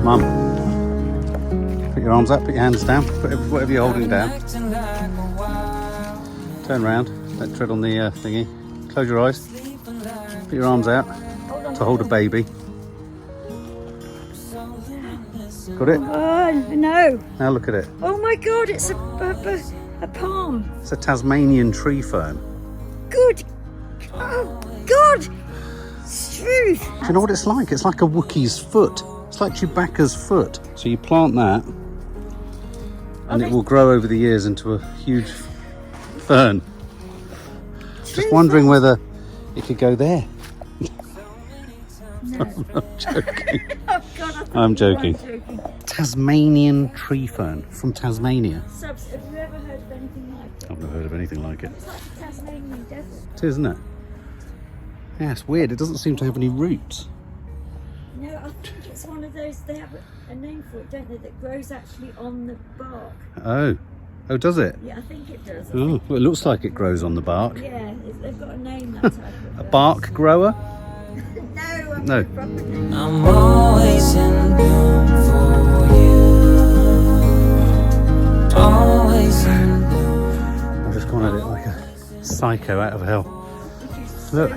Mum, put your arms up, put your hands down, put whatever you're holding down. Turn around, don't tread on the thingy. Close your eyes, put your arms out to hold a baby. Got it? No. Now look at it. Oh my God, it's a palm. It's a Tasmanian tree fern. Good. Oh God. Struth. Do you know what it's like? It's like a Wookiee's foot. It's like Chewbacca's foot. So you plant that and it will grow over the years into a huge fern. Just wondering whether it could go there. No. I'm joking. Oh God, I'm joking. Tasmanian tree fern from Tasmania. Subs, have you ever heard of anything like it? I've never heard of anything like it. It's like the Tasmanian desert. It is, isn't it? Yeah, it's weird. It doesn't seem to have any roots. No, I think it's one of those, they have a name for it, don't they, that grows actually on the bark. Oh. Oh, does it? Yeah, I think it does. Oh, well, it looks like it grows on the bark. Yeah, they've got a name, that type of A bark grower? No. I'm always in bloom for you. Always in bloom. I've just gone at it like a psycho out of hell. Look.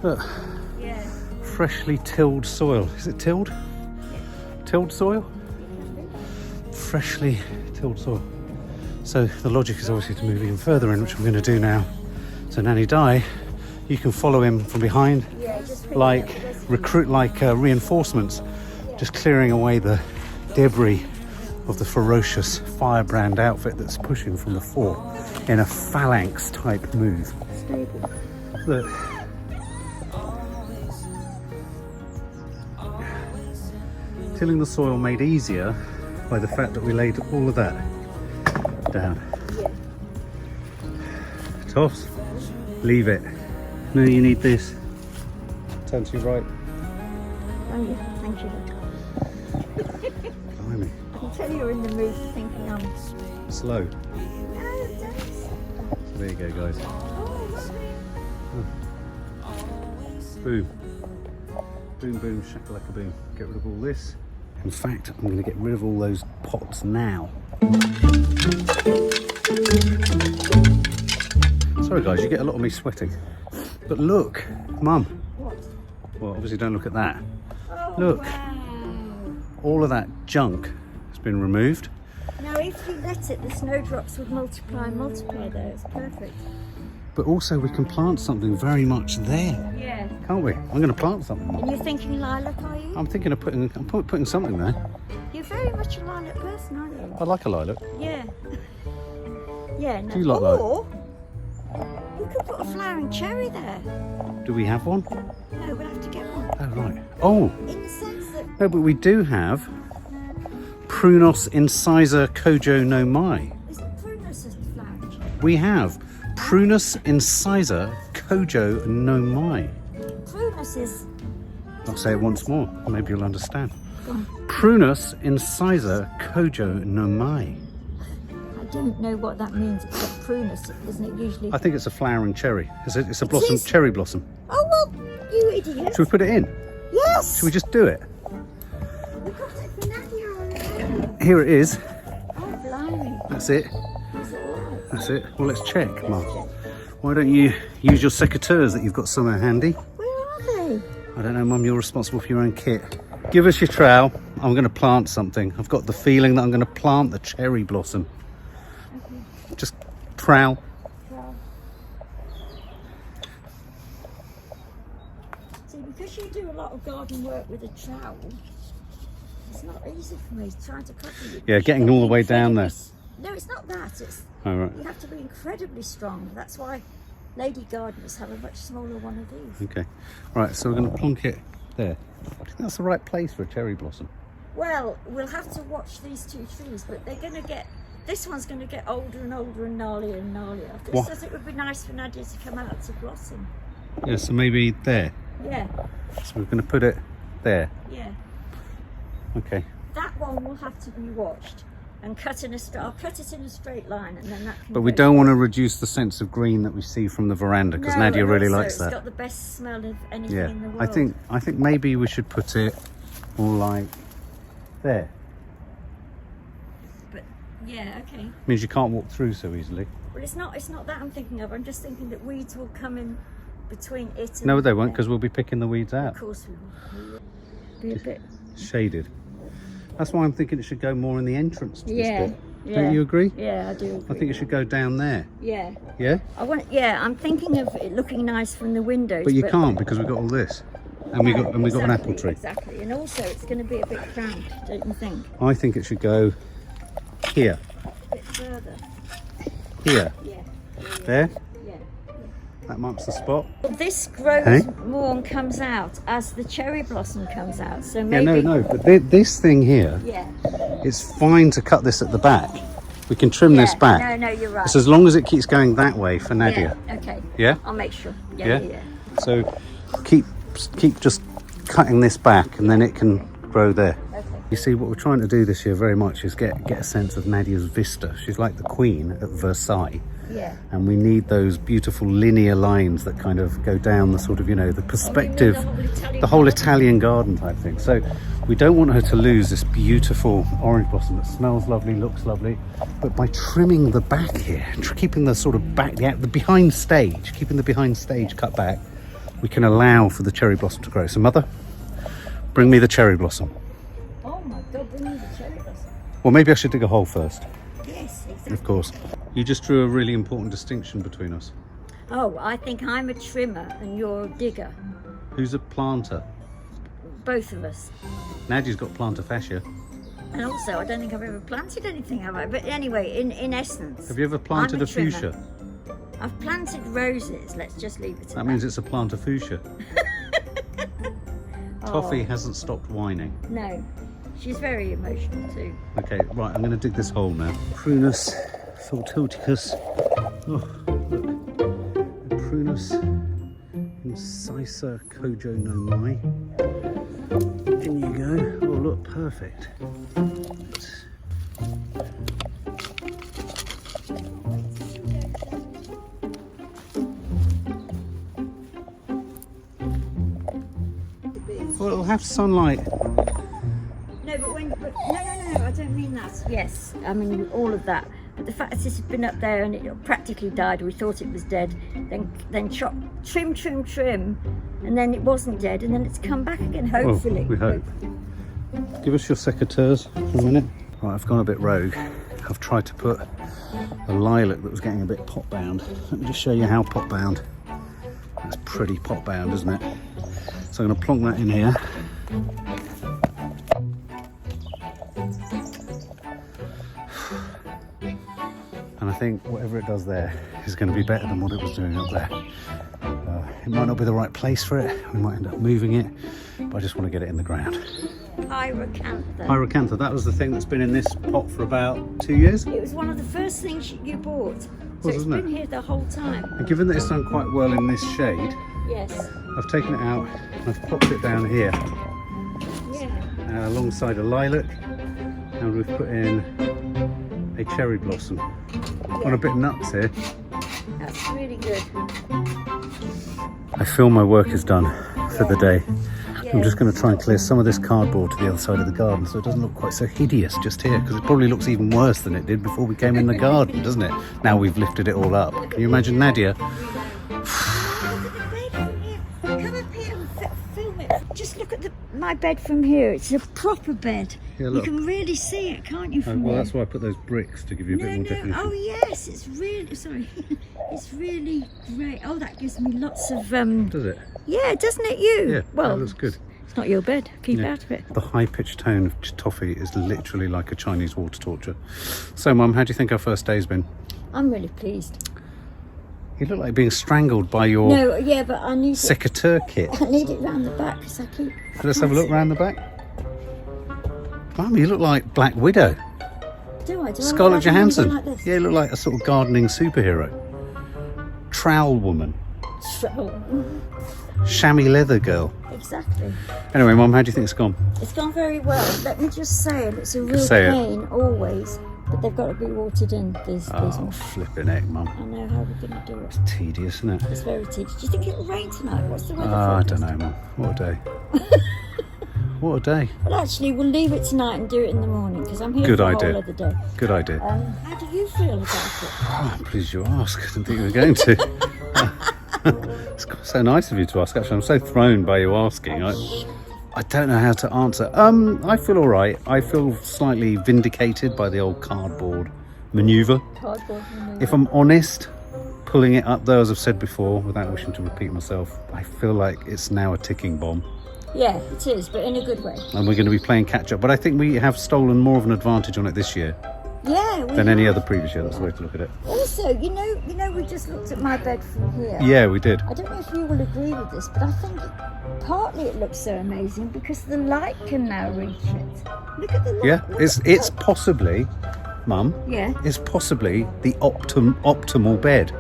Look. Yeah. Freshly tilled soil. Is it tilled? Tilled soil? Freshly tilled soil. So the logic is obviously to move even further in, which I'm going to do now. So Nanny Di, you can follow him from behind, like reinforcements, just clearing away the debris of the ferocious firebrand outfit that's pushing from the fore in a phalanx type move. Look. Tilling the soil made easier by the fact that we laid all of that down. Toss, leave it. No, you need this. Turn to your right. Oh yeah, thank you. Blimey. I can tell you're in the mood for thinking I'm Slow. No, don't. There you go, guys. Oh, Boom. Boom, boom, shakalaka boom. Get rid of all this. In fact, I'm going to get rid of all those pots now. Sorry guys, you get a lot of me sweating. But look, Mum. What? Well, obviously don't look at that. Oh, Look. wow. All of that junk has been removed. Now if you let it, the snowdrops would multiply and multiply there. It's perfect. But also we can plant something very much there, Yeah. can't we? I'm going to plant something. And you're thinking lilac, are you? I'm thinking of putting something there. You're very much a lilac person, aren't you? I like a lilac. Yeah. Yeah. No. Do you like lilac? Or you could put a flowering cherry there. Do we have one? No, we'll have to get one. Oh, right. Oh, In the sense that no, but we do have Prunus incisor kojo no mai. isn't prunus a flowering cherry? We have Prunus incisor kojo no mai. Prunus is. I'll say it once more, maybe you'll understand. Go on. Prunus incisor kojo no mai. I don't know what that means except prunus, isn't it usually? I think it's a flowering cherry. It's a blossom, is. cherry blossom. Oh well, you idiot. Should we put it in? Yes. Should we just do it? We've got it for Nadia already. Here it is. Oh blimey. That's it. Is it alright? That's it. Well, let's check, Mum. Why don't you use your secateurs that you've got somewhere handy? Where are they? I don't know, Mum, you're responsible for your own kit. Give us your trowel. I'm going to plant something. I've got the feeling that I'm going to plant the cherry blossom. Okay. Just trowel. Well. See, because you do a lot of garden work with a trowel, it's not easy for me trying to copy you. Yeah, getting all the way down there. No, it's not that. It's All right. you have to be incredibly strong. That's why lady gardeners have a much smaller one of these. Okay. Right, so we're going to plonk it there. I think that's the right place for a cherry blossom. Well, we'll have to watch these two trees, but they're going to get. This one's going to get older and older and gnarlier and gnarlier. Just What? as it would be nice for Nadia to come out to blossom. Yeah, so maybe there. Yeah, So we're going to put it there. yeah. Okay. That one will have to be watched and cut in a I'll cut it in a straight line, and then that can But we go don't want to there. reduce the sense of green that we see from the veranda, because No, Nadia and really also likes it's that. got the best smell of anything Yeah, in the world. I think maybe we should put it more like there. But yeah, okay. Means you can't walk through so easily. Well, it's not that I'm thinking of. I'm just thinking that weeds will come in between it and... No, they won't, because we'll be picking the weeds out. Of course we will. Be a bit... Shaded. That's why I'm thinking it should go more in the entrance to Yeah, this bit. yeah. Don't you agree? Yeah, I do agree. I think it should go down there. Yeah. Yeah? I'm thinking of it looking nice from the windows. But you can't, because we've got all this. And we got an apple tree. Exactly. And also it's going to be a bit cramped, don't you think? I think it should go here. A bit further. Here. Yeah. There. Yeah. That marks the spot. Well, this grows Hey? more and comes out as the cherry blossom comes out. So Yeah, maybe... no. But this thing here, Yeah. it's fine to cut this at the back. We can trim this Yeah. back. No, you're right. It's as long as it keeps going that way for Nadia. Yeah. Okay. Yeah? I'll make sure. Yeah? Yeah. So keep just cutting this back, and then it can grow there. Okay. You see, what we're trying to do this year very much is get a sense of Nadia's vista. She's like the queen at Versailles. Yeah. And we need those beautiful linear lines that kind of go down the sort of, the perspective, the whole Italian garden type thing. So we don't want her to lose this beautiful orange blossom that smells lovely, looks lovely, but by trimming the back here, keeping the sort of back, the behind stage, keeping the behind stage cut back, we can allow for the cherry blossom to grow. So Mother, bring me the cherry blossom. Oh my God, bring me the cherry blossom. Well, maybe I should dig a hole first. Yes, exactly. Of course. You just drew a really important distinction between us. Oh, I think I'm a trimmer and you're a digger. Who's a planter? Both of us. Nadia's got plantar fascia. And also, I don't think I've ever planted anything, have I? But anyway, in essence... Have you ever planted I'm a trimmer. fuchsia? I've planted roses, let's just leave it at that. That means it's a plantar fuchsia. Toffee hasn't stopped whining. No, she's very emotional too. Okay, right, I'm going to dig this hole now. Prunus filtoticus. Oh, look. Prunus incisa kojo no mai. In you go. Oh, look, perfect. Well, it'll have sunlight. No, but no, I don't mean that. Yes, I mean all of that. But the fact that this has been up there and it practically died, we thought it was dead, then chop, trim, and then it wasn't dead, and then it's come back again, hopefully. Well, we hope. Give us your secateurs for a minute. Right, I've gone a bit rogue. I've tried to put a lilac that was getting a bit pot bound. Let me just show you how pot bound. That's pretty pot bound, isn't it? So I'm going to plonk that in here. And I think whatever it does there is going to be better than what it was doing up there. It might not be the right place for it. We might end up moving it, but I just want to get it in the ground. Pyracantha. Pyracantha, that was the thing that's been in this pot for about 2 years. It was one of the first things you bought. So it's Wasn't it? been here the whole time. And given that it's done quite well in this shade, Yes. I've taken it out and I've popped it down here Yeah. alongside a lilac, and we've put in a cherry blossom. On a bit nuts here. That's really good. I feel my work is done for the day. I'm just going to try and clear some of this cardboard to the other side of the garden so it doesn't look quite so hideous just here, because it probably looks even worse than it did before we came in the garden, doesn't it? Now we've lifted it all up. Can you imagine Nadia? Come up here and film it. Just look at my bed from here. It's a proper bed. Yeah, You look. can really see it, can't you, from Well, there? that's why I put those bricks to give you a bit more definition. Oh yes, it's really, sorry. It's really great. Oh, that gives me lots of, Does it? yeah, doesn't it you? Yeah, Well, that looks good. it's not your bed. Keep Yeah. out of it. The high-pitched tone of toffee is literally like a Chinese water torture. So, Mum, how do you think our first day's been? I'm really pleased. You look like being strangled by your No, yeah, but I need it. secateur kit. I need it round the back because I keep... Let's have a look round the back. Mum, you look like Black Widow. Do I? Do I Scarlett look like I'm gonna Johansson. go like this? Yeah, you look like a sort of gardening superhero. Trowel woman. Oh, Chamois leather girl. exactly. Anyway, Mum, how do you think it's gone? It's gone very well. Let me just say it. It's a real Say it. pain always, but they've got to be watered in. These Oh, flipping heck, Mum. I know how we're going to do it. Tedious, isn't it? It's very tedious. Do you think it'll rain tonight? What's the weather? I forecast? don't know, Mum. What a day. What a day. Well, actually, we'll leave it tonight and do it in the morning because I'm here Good for the idea. whole of the day. Good idea. How do you feel about it? Oh, I'm pleased you asked. I didn't think you were going to. It's so nice of you to ask. Actually, I'm so thrown by you asking. I don't know how to answer. I feel all right. I feel slightly vindicated by the old cardboard manoeuvre. Cardboard manure. If I'm honest, pulling it up though, as I've said before, without wishing to repeat myself, I feel like it's now a ticking bomb. Yeah, it is, but in a good way. And we're going to be playing catch up. But I think we have stolen more of an advantage on it this year Yeah. than any other previous year. That's the way to look at it. Also, you know, we just looked at my bed from here. Yeah, we did. I don't know if you will agree with this, but I think partly it looks so amazing because the light can now reach it. Look at the light. Yeah, Look it's possibly, Mum, Yeah, it's possibly the optimal bed.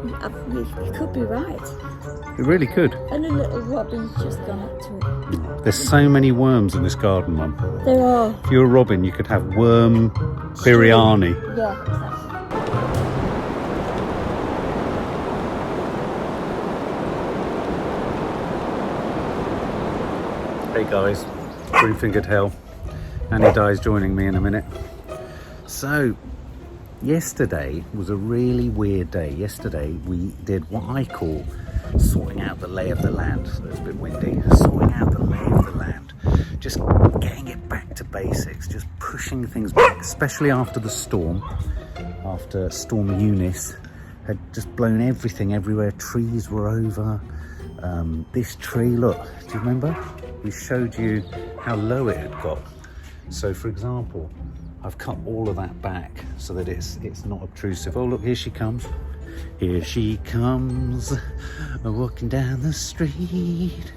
you could be right. It really could. And a little robin's just gone up to it. There's so many worms in this garden, Mum. There are. If you were a robin, you could have worm biryani. Yeah, exactly. Hey guys, Three-Fingered Hell. Annie Dye's joining me in a minute. So, yesterday was a really weird day. Yesterday we did what I call sorting out the lay of the land. So it's a bit windy. Sorting out the lay of the land. Just getting it back to basics. Just pushing things back, especially after the storm. After Storm Eunice had just blown everything everywhere. Trees were over. This tree, look, do you remember? We showed you how low it had got. So for example, I've cut all of that back so that it's not obtrusive. Oh look, here she comes. Here she comes, walking down the street.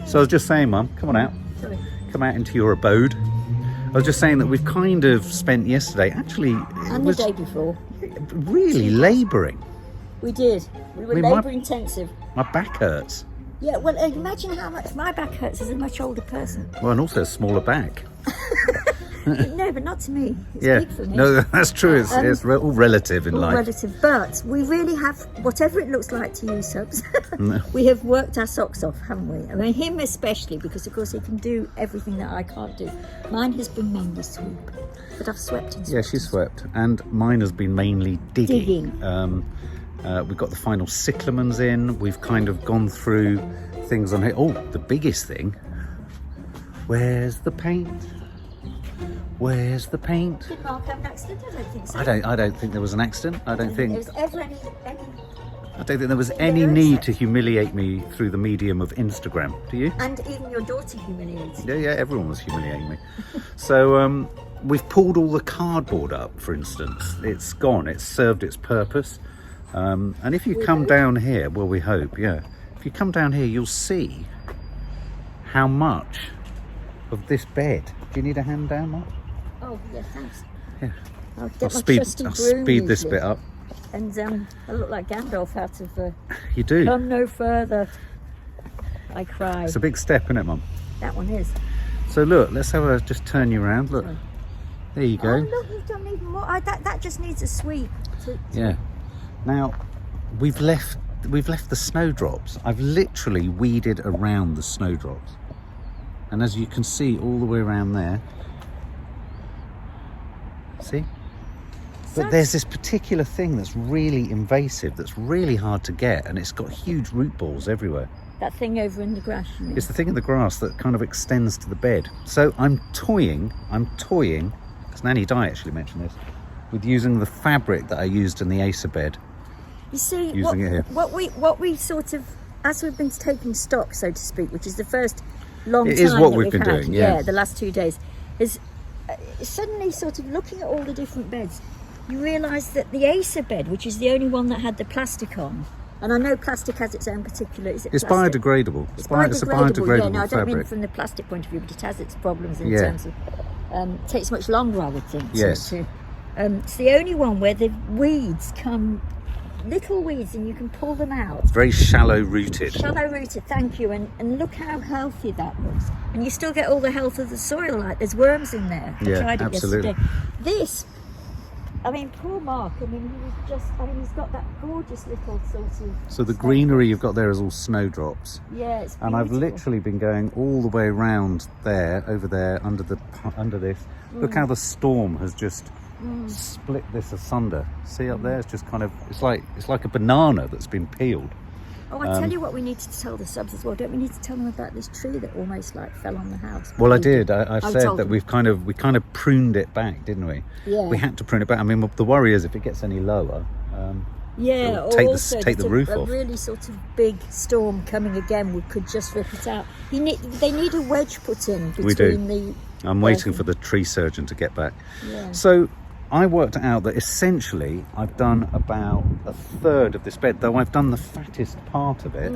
So I was just saying, Mum, come on out. Sorry. Come out into your abode. I was just saying that we've kind of spent yesterday, actually, it And was the day before. really labouring. We did. We were I mean, my- labour intensive. My back hurts. Yeah, well, imagine how much my back hurts as a much older person. Well, and also a smaller back. No, but not to me. It's Yeah, big for me. no, that's true. It's all relative in All life. relative, but we really have, whatever it looks like to you subs, we have worked our socks off, haven't we? I mean, him especially, because of course he can do everything that I can't do. Mine has been mainly sweep, but I've swept and swept. Yeah, she swept, and mine has been mainly digging. Digging. We've got the final cyclamens in. We've kind of gone through things on here. Oh, the biggest thing. Where's the paint? Where's the paint? Did Mark have an accident? I don't think so. I don't think there was an accident. I don't think There was ever any I don't think there was any need to humiliate me through the medium of Instagram. Do you? and even your daughter humiliated. Yeah, everyone was humiliating me. So we've pulled all the cardboard up, for instance. It's gone. It's served its purpose. And if you come down here, well, we hope, yeah. If you come down here, you'll see how much of this bed. Do you need a hand down, Mark? Oh, yeah, thanks. Yeah. I'll get I'll my speed trusty broom this usually. bit up. And I look like Gandalf out of You do. Come No Further. I cry. It's a big step, isn't it, Mum? That one is. So look, let's have a just turn you around. Look, Sorry. there you Oh, go. look, you've done even more. That just needs a sweep. Yeah. Now we've left the snowdrops. I've literally weeded around the snowdrops, and as you can see all the way around there. See? But there's this particular thing that's really invasive, that's really hard to get, and it's got huge root balls everywhere. That thing over in the grass. You mean? It's the thing in the grass that kind of extends to the bed. So I'm toying, because Nanny Di actually mentioned this, with using the fabric that I used in the Acer bed. You see, Using it here. what we sort of, as we've been taking stock, so to speak, which is the first long It time is what that we've we've been had, doing, yeah. the last 2 days, is suddenly sort of looking at all the different beds, you realise that the Acer bed, which is the only one that had the plastic on, and I know plastic has its own particular, is it It's plastic? biodegradable. It's a biodegradable, biodegradable yeah. No, I don't mean fabric. from the plastic point of view, but it has its problems in Yeah. terms of takes much longer, I would think. Yes. It's the only one where the weeds come, little weeds, and you can pull them out. Very shallow rooted. Shallow rooted, thank you, and look how healthy that looks. And you still get all the health of the soil, like there's worms in there. I tried it absolutely. yesterday. This, I mean, poor Mark, I mean, he's got that gorgeous little sort of... So the greenery you've got there is all snowdrops. Yeah, it's And I've beautiful. literally been going all the way around there, over there, under this. Look how the storm has just split this asunder. See up there? It's just kind of, it's like a banana that's been peeled. Oh, I tell you what we need to tell the subs as well. Don't we need to tell them about this tree that almost like fell on the house? Well, I did. I said told that them. we kind of pruned it back, didn't we? Yeah. We had to prune it back. I mean, the worry is if it gets any lower, Yeah, it'll or take also the roof a off. really sort of big storm coming again could just rip it out. They need a wedge put in We do. between the... I'm waiting for the tree surgeon to get back. Yeah. So I worked out that essentially I've done about a third of this bed, though I've done the fattest part of it.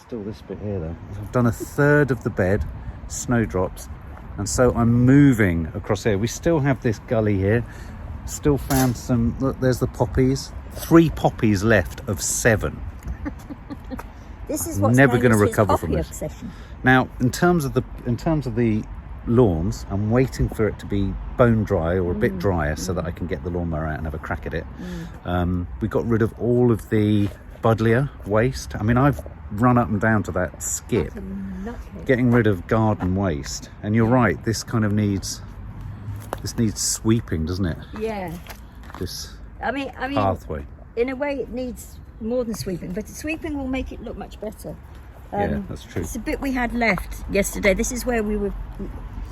Still this bit here though. I've done a third of the bed, snowdrops, and so I'm moving across here. We still have this gully here. Still found some, look, there's the poppies. 3 poppies left of 7. This is what's Never known gonna as his recover from poppy this. obsession. Now, in terms of the lawns, I'm waiting for it to be bone dry or a bit drier so that I can get the lawnmower out and have a crack at it. We got rid of all of the buddleia waste. I mean, I've run up and down to that skip, getting rid of garden waste. And you're right, this kind of needs sweeping, doesn't it? Yeah. This I mean, pathway. in a way, it needs more than sweeping, but sweeping will make it look much better. Yeah, that's true. It's a bit we had left yesterday. This is where we were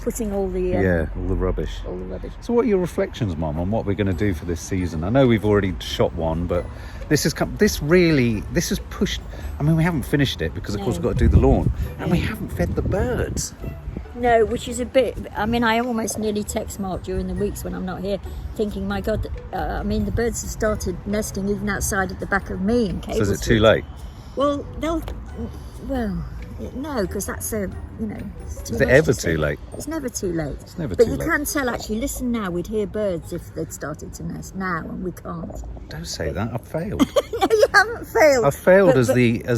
putting all the All the rubbish. all the rubbish. So what are your reflections, Mum, on what we're going to do for this season? I know we've already shot one, but this has pushed. I mean, we haven't finished it because, of course, we've got to do the lawn, and we haven't fed the birds. No, which is a bit. I mean, I almost nearly text Mark during the weeks when I'm not here, thinking, my God, I mean, the birds have started nesting even outside at the back of me in Cable So is it Street. too late? Well, no, because that's it's too Is it much ever to say. too late? It's never too late. It's never but too you late. can tell, actually, listen now, we'd hear birds if they'd started to nest now, and we can't. Don't say that. I've failed. No, you haven't failed. I've failed But- as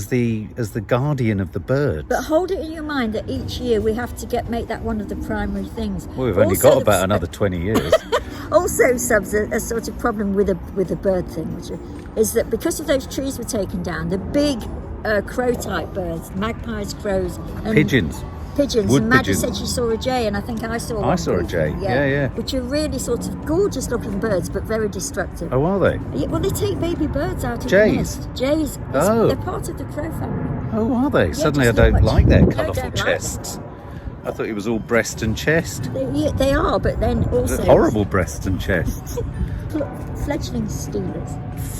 the guardian of the birds. But hold it in your mind that each year we have to make that one of the primary things. Well, we've only Also, got about another 20 years. Also, subs, a sort of problem with a bird thing, which is that because of those trees were taken down, the big crow type birds, magpies, crows, and Pigeons. Wood and Maddie pigeons. said she saw a jay, and I think I saw one. I saw a jay. Yeah. Which are really sort of gorgeous looking birds, but very destructive. Oh, are they? Yeah, well, they take baby birds out of Jays? the nest. Jays. Oh. They're part of the crow family. Oh, are they? Suddenly I just not don't much- like their No, colourful don't like chests. I thought it was all breast and chest. They are, but then also Horrible breasts and chests. fledgling stealers.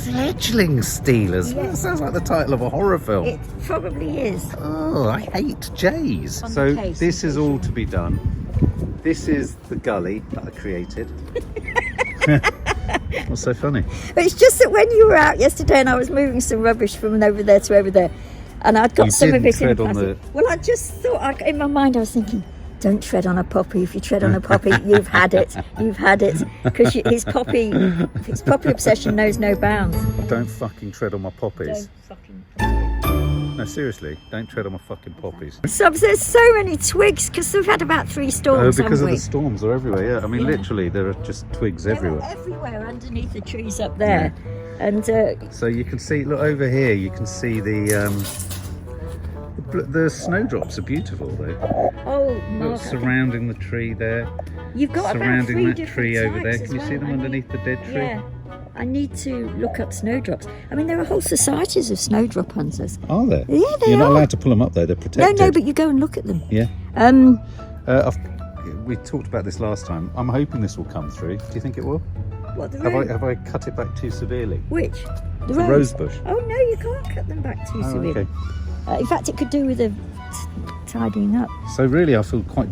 Fledgling stealers. Yes. That sounds like the title of a horror film. It probably is. Oh, I hate jays. On the So case, this is in case all to be done. This is the gully that I created. What's so funny? It's just that when you were out yesterday and I was moving some rubbish from over there to over there, and I'd got You some of didn't it in tread on plastic. Well, I just thought, in my mind, I was thinking, don't tread on a poppy. If you tread on a poppy, you've had it. You've had it. Because his poppy obsession knows no bounds. Don't fucking tread on my poppies. Don't fucking. No, seriously, don't tread on my fucking poppies. Subs, there's so many twigs because we've had about 3 Oh, storms. because of haven't we? the storms are everywhere. Yeah, I mean, Yeah. literally, there are just twigs They're everywhere. everywhere underneath the trees up there. And So you can see, look over here. You can see the snowdrops are beautiful though. oh, Look, Mark, surrounding the tree there, you've got about surrounding 3 that different tree over there. types Can you as see well. them underneath the dead tree? Yeah, I need to look up snowdrops. I mean, there are whole societies of snowdrop hunters. Are there? Yeah, they You're not are. allowed to pull them up though. They're No, protected. but you go and look at them. Yeah. Um, We talked about this last time. I'm hoping this will come through. Do you think it will? what the Have I cut it back too severely? Which? The The rose bush. Oh no, you can't cut them back too Oh, severely. okay. In fact, it could do with a tidying up. So really, I feel quite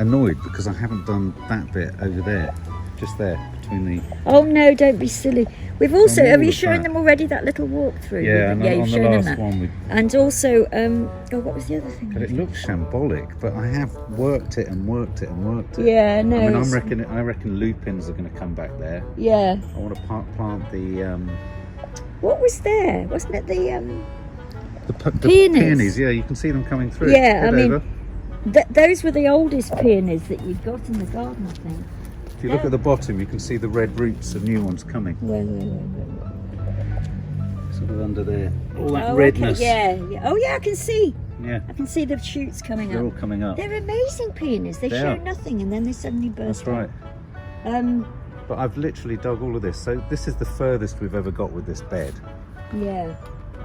annoyed because I haven't done that bit over there, just there, between the... Oh no, don't be silly. We've also, Done all have you of shown that. them already that little walkthrough? Yeah, and you've on the shown them last that. one, And also, oh, what was the other thing? but it looks shambolic. But I have worked it and worked it and worked it. Yeah, no. I mean, it's- I reckon lupins are going to come back there. Yeah. I want to plant the What was there? Wasn't it the peonies. Peonies. Yeah, you can see them coming through. Yeah, Head I mean, over. those were the oldest peonies that you'd got in the garden, I think. If you look at the bottom, you can see the red roots of new ones coming. Where? Sort of under there. All that Oh, redness. okay, yeah. Oh, yeah, I can see. Yeah, I can see the shoots coming they're all up. coming up. They're amazing peonies. They They show are. nothing and then they suddenly burst. That's right. out. But I've literally dug all of this. So this is the furthest we've ever got with this bed. Yeah.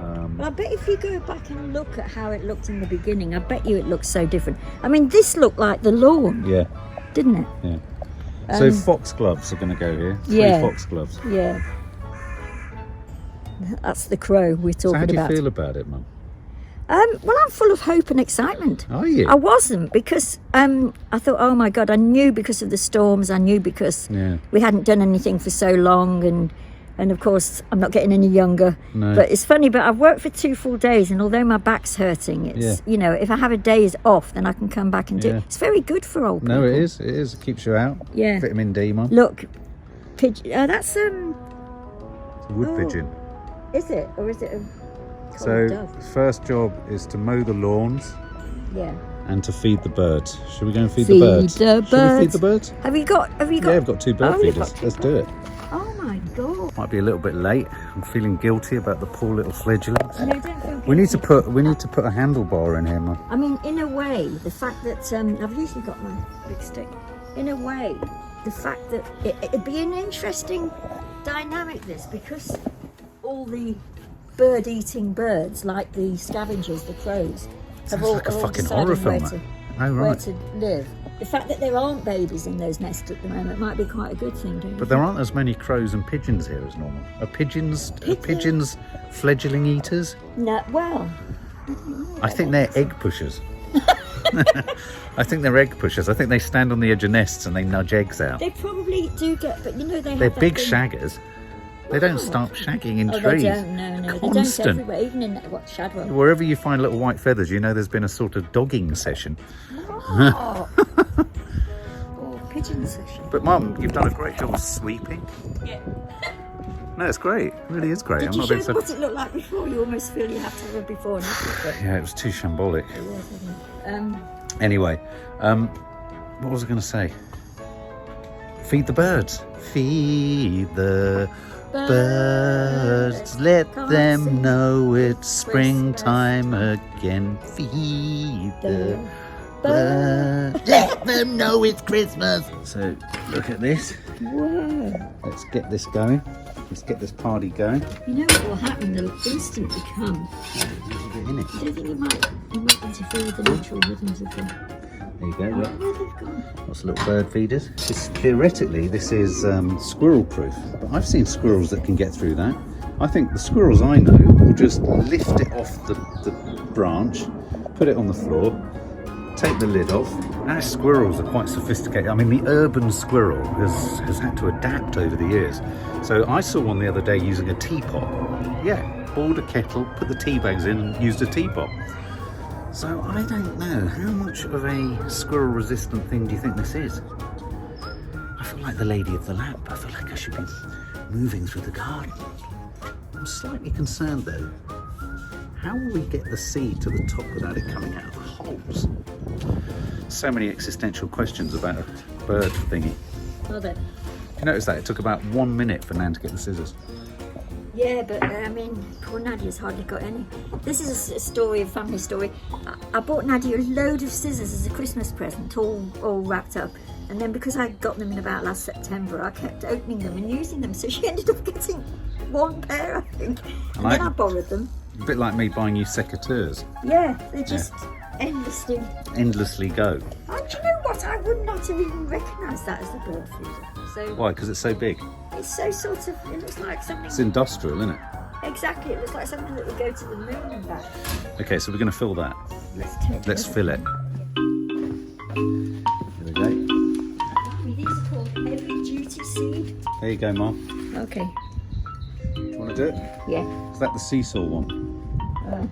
Well, I bet if you go back and look at how it looked in the beginning, I bet you it looks so different. I mean, this looked like the lawn, Yeah, didn't it? yeah. So foxgloves are going to go here. Three yeah. foxgloves. Yeah. That's the crow we're talking So how do you about. feel about it, Mum? Well, I'm full of hope and excitement. Are you? I wasn't because I thought, oh my God, I knew because of the storms, I knew because Yeah. we hadn't done anything for so long, and of course I'm not getting any younger. No. But it's funny, but I've worked for 2 full days, and although my back's hurting, it's you know, if I have a day's off, then I can come back and do Yeah. it. It's very good for old people. No, it is. It is. It keeps you out. Yeah. Vitamin D, Mum. Look, pigeon. Oh, that's It's a wood oh. pigeon. Is it or is it a So collared dove? first job is to mow the lawns Yeah. and to feed the birds. Should we go and feed Feed the birds? the Should we feed birds. the birds? Have you got? Yeah, I've got 2 bird Oh, you've feeders. got 2 Let's do it. Oh my God. Might be a little bit late. I'm feeling guilty about the poor little fledglings. No, don't feel We need to guilty. put a handlebar in here, Mum. I mean, in a way, the fact that I've usually got my big stick. In a way, the fact that it'd be an interesting dynamic, this, because all the bird-eating birds, like the scavengers, the crows, have Sounds all, like a are all fucking decided horror where film, to, that. Oh, where right. to live. The fact that there aren't babies in those nests at the moment might be quite a good thing, don't you? But there aren't as many crows and pigeons here as normal. Are pigeons fledgling eaters? No, well, I think they're egg pushers. I think they're egg pushers. I think they stand on the edge of nests and they nudge eggs out. they probably do get, but you know they have They're that big thing- shaggers. They don't stop shagging in Oh, trees. they don't, no. They don't Constant. everywhere, even in, Shadwell. Wherever you find little white feathers, you know there's been a sort of dogging session. Oh, or pigeon session. But Mum, you've done a great job of sweeping. Yeah. No, it's great. It really is great. Did I'm you not show being them so... what it looked like before? You almost feel you have to have a before and after. Yeah, it was too shambolic. It was, wasn't it? Anyway, what was I going to say? Feed the birds. Feed the birds. Let Come them sing know it's springtime Christmas. again. Feed the birds. birds. Let them know it's Christmas. So, look at this. Whoa. Let's get this going. Let's get this party going. You know what will happen? They'll instantly come. There's a bit in it. Do you think you might interfere with the natural rhythms of them? There you go. Oh, Look. where they've gone. Lots of little bird feeders. Theoretically, this is squirrel proof, but I've seen squirrels that can get through that. I think the squirrels I know will just lift it off the branch, put it on the floor, take the lid off. Now squirrels are quite sophisticated. I mean, the urban squirrel has had to adapt over the years. So I saw one the other day using a teapot. Yeah, boiled a kettle, put the tea bags in and used a teapot. So I don't know, how much of a squirrel resistant thing do you think this is? I feel like the lady of the lamp. I feel like I should be moving through the garden. I'm slightly concerned though. How will we get the seed to the top without it coming out of the holes? So many existential questions about a bird thingy. Are they? You notice that? It took about 1 minute for Nan to get the scissors. Yeah, but I mean, poor Nadia's hardly got any. This is a story, a family story. I bought Nadia a load of scissors as a Christmas present, all wrapped up. And then because I got them in about last September, I kept opening them and using them. So she ended up getting 1 pair, I think. And then I borrowed them. A bit like me buying you secateurs. Yeah, they just endlessly. Endlessly go. Oh, do you know what? I would not have even recognised that as a bird feeder. So Why? Because it's so big. it's so sort of, it looks like something. It's industrial, isn't it? Exactly, it looks like something that would go to the moon and back. Okay, so we're going to fill that. Let's Here fill it. Here we go. These are called heavy duty seed. There you go, Mom. Okay. Do you want to do it? Yeah. Is that the seesaw one? Uh,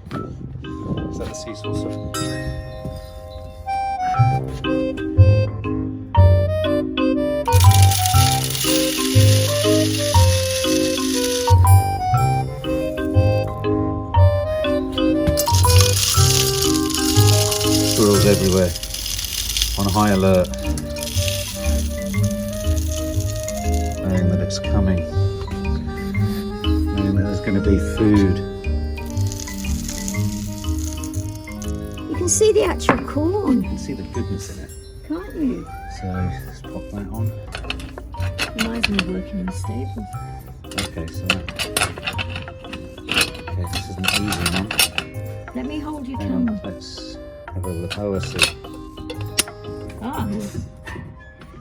Is that the seesaw stuff? Squirrels everywhere. On high alert. Knowing that it's coming. Knowing that there's going to be food. you can see the actual corn, You can see the goodness in it. can't you? So let's pop that on. Reminds me of working in the stables. Okay, so okay, this isn't easy, Mum. Let me hold your Hang on, camera. let's have a look. Oh, I see. Ah.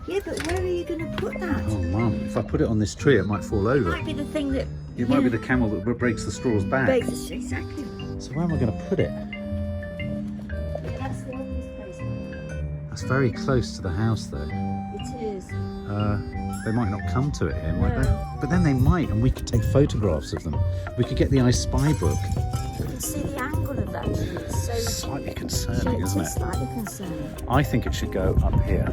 Yeah, but where are you going to put that? Oh, Mum, if I put it on this tree, it might fall It over. might be the thing that... It might be the camel that breaks the straw's back. breaks the street. Exactly. So where am I going to put it? That's the obvious place. That's very close to the house, though. It is. They might not come to it here, might No. they? But then they might, and we could take photographs of them. We could get the I Spy book. You can see the angle of that. It's so... Slightly concerning, isn't it? Slightly concerning. I think it should go up here.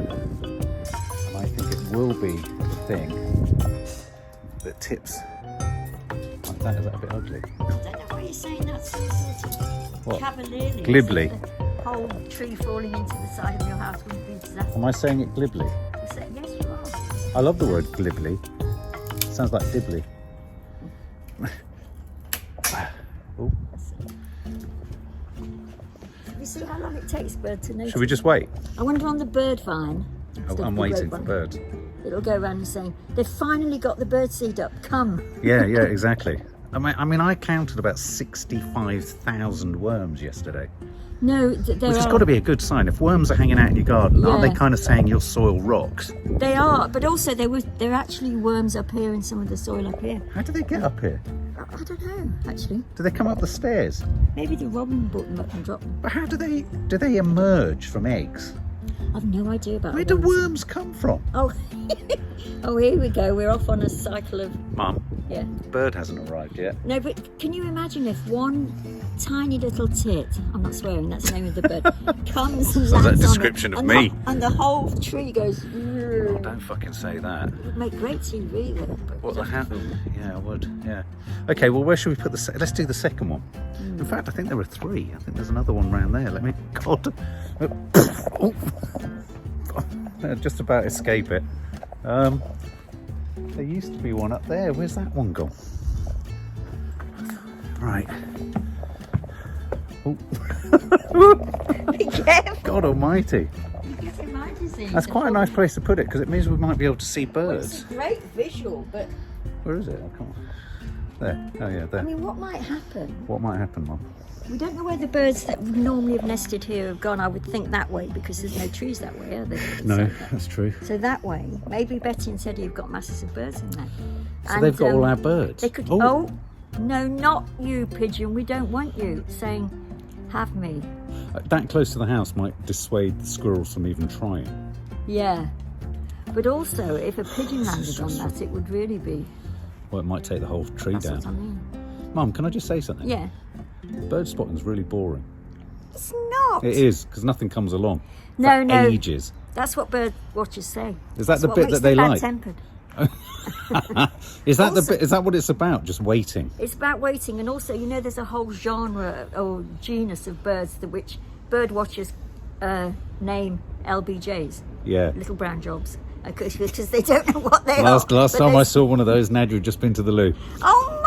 And I think it will be the thing that tips like that. Is that a bit ugly? I don't know why you're saying that so sort of What? cavalierly. Glibly. The whole tree falling into the side of your house wouldn't be disastrous. Am I saying it glibly? You say, yes, you are. I love the word glibly. Sounds like dibbly. Oh. You see how long it takes bird to notice? Should we just wait? I wonder on the bird vine. instead of I'm the waiting grapevine, for birds. It'll go around and saying, they've finally got the bird seed up, come. Yeah, exactly. I mean, I counted about 65,000 worms yesterday, No, there which has are. got to be a good sign. If worms are hanging out in your garden, aren't they Yeah. kind of saying your soil rocks? They are, but also there are actually worms up here in some of the soil up here. How do they get up here? I don't know, actually. Do they come up the stairs? Maybe the robin brought them up and dropped them. But how do they emerge from eggs? I've no idea about Where do worms. worms come from? Oh, oh, here we go. We're off on a cycle of, Mum, yeah. the bird hasn't arrived yet. No, but can you imagine if one tiny little tit, I'm not swearing, that's the name of the bird, comes and Sounds like a lands on description it, of and me. and the whole tree goes, Oh, don't fucking say that. it would make great TV though. But What the hell? Yeah, I would. Yeah. Okay. Well, where should we put the? Let's do the second one. In fact, I think there are three. I think there's another one round there. Let me. God. Oh. Just about escape it. There used to be one up there. Where's that one gone? Right. Oh. Be careful. God Almighty. You get in my disease. That's quite a nice place to put it because it means we might be able to see Well, birds. it's a great visual, but Where is it? I can't. There. Oh yeah, I there. mean, what might happen? What might happen, Mum? We don't know where the birds that would normally have nested here have gone. I would think that way because there's no trees that way, are there? No, that's true. So that way, maybe Betty and Teddy have got masses of birds in there. So they've got all our birds. They could. Oh, no, not you, pigeon. We don't want you. Saying, have me. That close to the house might dissuade the squirrels from even trying. Yeah. But also, if a pigeon landed on that, it would really be. Well, it might take the whole tree That's down. what I mean. Mum, can I just say something? Yeah. Bird spotting's really boring. It's not. It is, because nothing comes along for No, no. ages. That's what bird watchers say. Is that That's the what bit makes that they them like? bad-tempered. Is that the Also- bit? Is that what it's about? Just waiting? It's about waiting, and also, you know, there's a whole genre or genus of birds which bird watchers name LBJs, Yeah. little brown jobs, because they don't know what they Last are. time But I there's- saw one of those, Nadja had just been to the loo. Oh,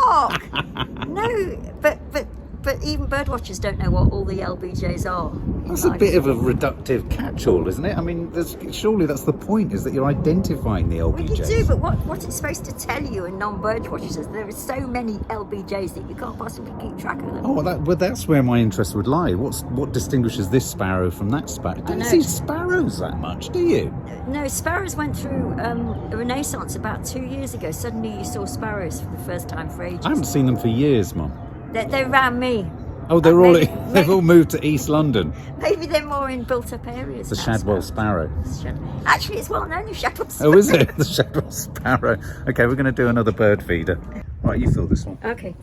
Mark! No, but even bird watchers don't know what all the LBJs are. That's a bit of a reductive catch-all, isn't it? I mean, surely that's the point, is that you're identifying the Well, you LBJs. do, but what it's supposed to tell you in non-bird watchers is there are so many LBJs that you can't possibly keep track of them. Oh, well, that's where my interest would lie. What distinguishes this sparrow from that sparrow? Don't know. see sparrows that much, do you? No, sparrows went through a renaissance about 2 years ago. Suddenly you saw sparrows for the first time for ages. I haven't seen them for years, Mum. They're around me. Oh, they're all Maybe- they've all moved to East London. Maybe they're more in built-up areas. The now, Shadwell sparrows. sparrow. Actually, it's well known as Shadwell sparrow. Oh, is it? The Shadwell sparrow. Okay, we're going to do another bird feeder. Right, you fill this one. Okay.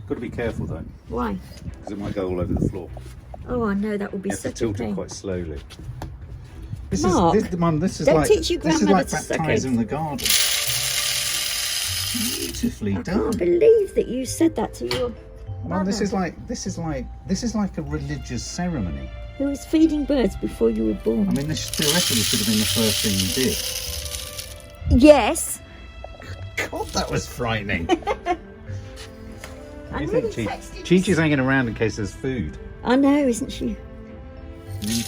Got to be careful though, Why? because it might go all over the floor. Oh, I know that would be You have to such a tilt it pain. quite slowly. This Mark, is, Mum, this is don't like teach your this is grandmother like to suck baptising eggs. the garden. Beautifully I done. can't believe that you said that to your Mum, mother, this is like a religious ceremony. who was feeding birds before you were born. I mean, this theoretically should have been the first thing you did. Yes. God, that was frightening. I What do you really think, texted Chi? Chi's hanging around in case there's food. I know, isn't she?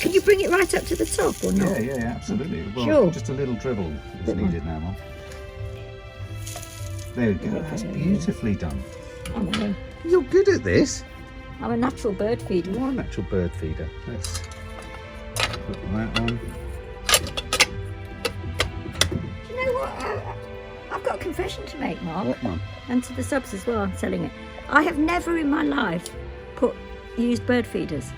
Can you bring it right up to the top or not? Yeah, absolutely. Well, Sure. just a little dribble is Bit more. needed now, Mum. There we go. That's beautifully done. I know. You're good at this. I'm a natural bird feeder. You are a natural bird feeder. Let's put that on. Do you know what? I've got a confession to make, Mark. What, Mum? And to the subs as well, I'm telling it. I have never in my life used bird feeders.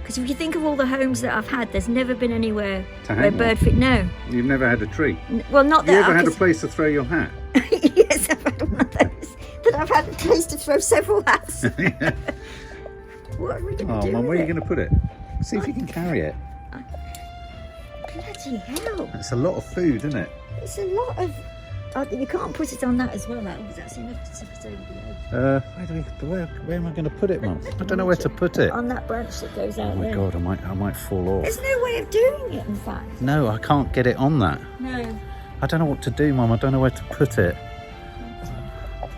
Because if you think of all the homes that I've had, there's never been anywhere To where hang one? bird feed. No. You've never had a tree. Well, not You that ever I had a could- place to throw your hat? Yes, I've had one of those. But I've had a place to throw several hats. What are we going to Oh, do? Mum, with where are you it? going to put it? See if you can carry it. Bloody hell. It's a lot of food, isn't it? It's a lot of. You can't put it on that as well. That's enough to tip it over the edge. Where am I going to put it, Mum? I don't know where to put it. On that branch that goes out Oh my there. God, I might fall off. There's no way of doing it, in fact. No, I can't get it on that. No. I don't know what to do, Mum. I don't know where to put it.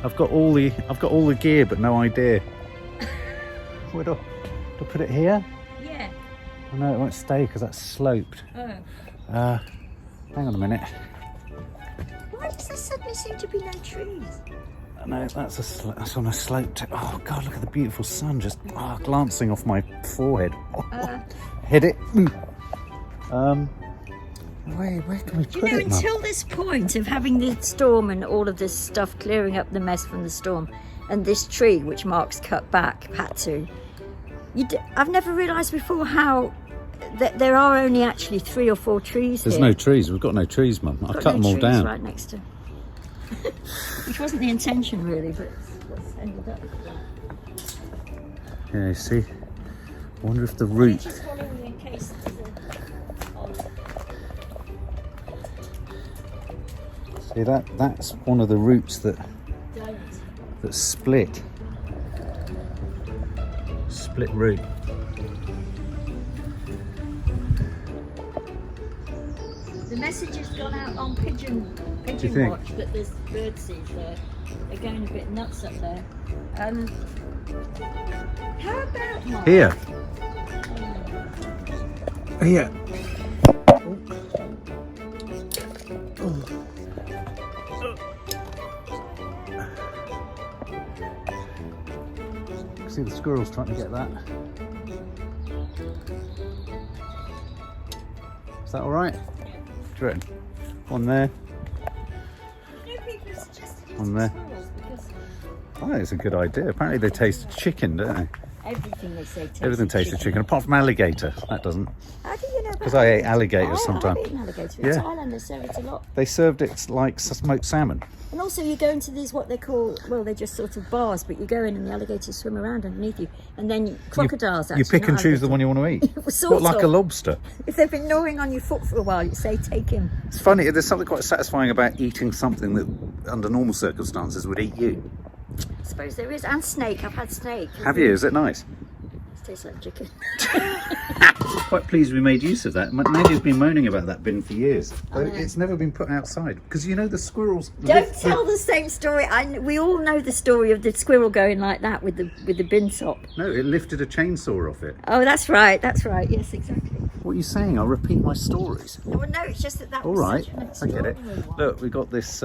I've got all the gear, but no idea. Where do I put it here? Yeah. Oh, no, it won't stay because that's sloped. Oh. Hang on a minute. Why does there suddenly seem to be no trees? No, that's on a slope. Oh God, look at the beautiful sun just glancing off my forehead. Hit it. Where can we Do put you know, it, Mum? until this point of having the storm and all of this stuff clearing up the mess from the storm, and this tree which Mark's cut back had to, I've never realised before how there are only actually 3 or 4 trees There's here. no trees. We've got no trees, Mum. I Got cut no them all trees down. right next to, which wasn't the intention really, but it's what's ended up. Yeah, you see. I wonder if the It's root. just following you in case there's See that's one of the roots that split. Split root. The message has gone out on pigeon think? watch, but there's bird seeds there. They're going a bit nuts up there. How about Mark? Here. Here. See the squirrels trying to get that. Is that all right? Do you reckon? One there. You know, people have suggested On using there. squirrels because Oh, it's a good idea. Apparently they taste chicken, don't they? everything they say tastes Everything tastes of chicken, apart from alligator. That doesn't. How do you know? Because I ate alligator I've sometimes. eaten alligator in Yeah. Thailand. They serve it a lot. They served it like smoked salmon. And also you go into these, what they call, well, they're just sort of bars, but you go in and the alligators swim around underneath you. And then crocodiles, You actually. pick and not choose the alligators. one you want to eat. Sort What, like of. a lobster? If they've been gnawing on your foot for a while, you say, take him. It's funny, there's something quite satisfying about eating something that under normal circumstances would eat you. I suppose there is. And snake. I've had snake. Have you? Is it nice? It tastes like chicken. Quite pleased we made use of that. Nady's been moaning about that bin for years. I know. It's never been put outside because you know the squirrels. Don't tell the same story. We all know the story of the squirrel going like that with the bin top. No, it lifted a chainsaw off it. Oh, that's right. That's right. Yes, exactly. What are you saying? I'll repeat my stories. No, no, it's just that All was right, such an I get it. extraordinary one. Look, we got this.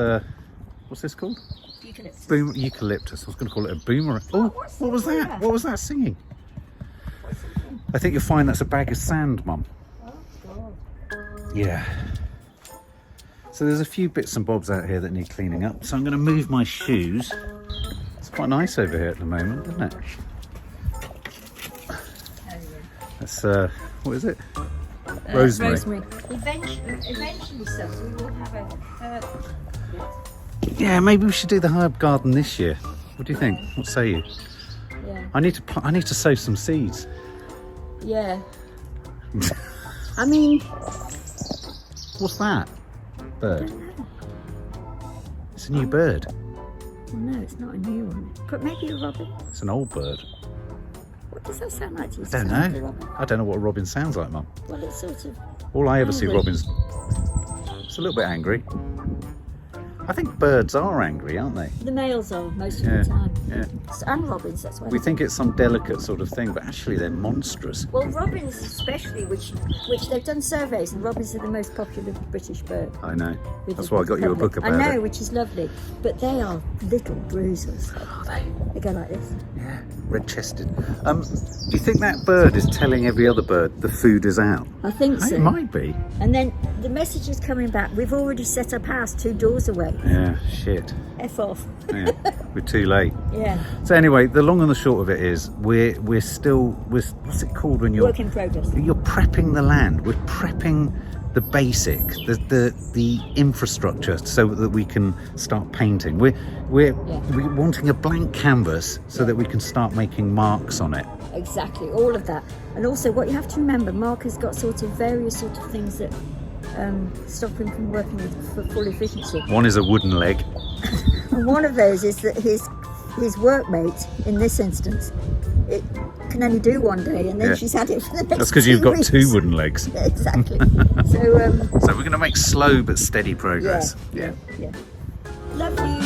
What's this called? Eucalyptus. Eucalyptus. I was going to call it a boomerang. Oh, what's what was that? that? What was that singing? I think you'll find that's a bag of sand, Mum. Oh, God. Yeah. So there's a few bits and bobs out here that need cleaning up. So I'm going to move my shoes. It's quite nice over here at the moment, isn't it? That's what is it? Rosemary. Rosemary. Eventually, so we will have a Yeah, maybe we should do the herb garden this year. What do you think? What say you? yeah. I need to sow some seeds. Yeah. I mean, What's that? Bird. It's a new bird. no, it's not a new one. But maybe a robin. It's an old bird. What does that sound like to you? I don't Sound like a know. robin? I don't know what a robin sounds like, Mum. Well, it's sort of. All I ever see Angry. robins. It's a little bit angry. I think birds are angry, aren't they? The males are most of Yeah. the time. Yeah. And robins, that's why. We think it's some delicate sort of thing, but actually they're monstrous. Well, robins especially, which they've done surveys, and robins are the most popular British bird. I know. with That's the why I got you a book public. about I know, it. which is lovely. But they are little bruisers. They go like this. Yeah, red-chested. Do you think that bird is telling every other bird the food is out? I think so. It might be. And then the message is coming back. We've already set up house 2 doors away. Yeah, shit. F off. Yeah, we're too late. Yeah. So anyway, the long and the short of it is, we're still what's it called when you're Work in progress. you're prepping the land. We're prepping the basic, the infrastructure, so that we can start painting. We're wanting a blank canvas so that we can start making marks on it. Exactly, all of that. And also what you have to remember, Mark has got sort of various sort of things that stop him from working with for full efficiency. One is a wooden leg. And one of those is that his workmate, in this instance, it can only do one day, and then Yeah. she's had it for the next That's because 2 you've got weeks. 2 wooden legs. Yeah, exactly. So So we're going to make slow but steady progress. yeah. Love you.